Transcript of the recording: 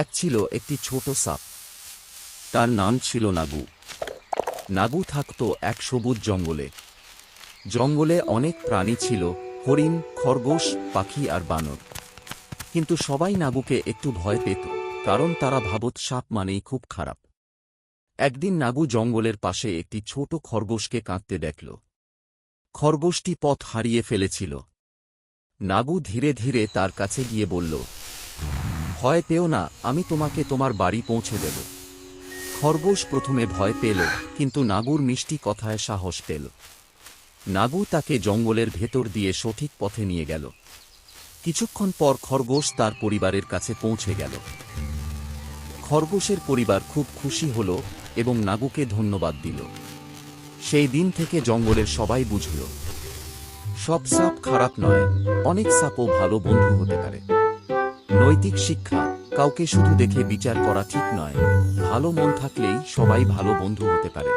এক ছিল একটি ছোট সাপ। তার নাম ছিল নাগু। নাগু থাকত এক সবুজ জঙ্গলে। জঙ্গলে অনেক প্রাণী ছিল, হরিণ, খরগোশ, পাখি আর বানর। কিন্তু সবাই নাগুকে একটু ভয় পেত, কারণ তারা ভাবত সাপ মানেই খুব খারাপ। একদিন নাগু জঙ্গলের পাশে একটি ছোট খরগোশকে কাঁদতে দেখল। খরগোশটি পথ হারিয়ে ফেলেছিল। নাগু ধীরে ধীরে তার কাছে গিয়ে বলল, ভয় পেও না, আমি তোমাকে তোমার বাড়ি পৌঁছে দেব। খরগোশ প্রথমে ভয় পেল, কিন্তু নাগুর মিষ্টি কথায় সাহস পেল। নাগু তাকে জঙ্গলের ভেতর দিয়ে সঠিক পথে নিয়ে গেল। কিছুক্ষণ পর খরগোশ তার পরিবারের কাছে পৌঁছে গেল। খরগোশের পরিবার খুব খুশি হল এবং নাগুকে ধন্যবাদ দিল। সেই দিন থেকে জঙ্গলের সবাই বুঝল, সব সাপ খারাপ নয়, অনেক সাপও ভালো বন্ধু হতে পারে। নৈতিক শিক্ষা, কাউকে শুধু দেখে বিচার করা ঠিক নয়, ভালো মন থাকলেই সবাই ভালো বন্ধু হতে পারে।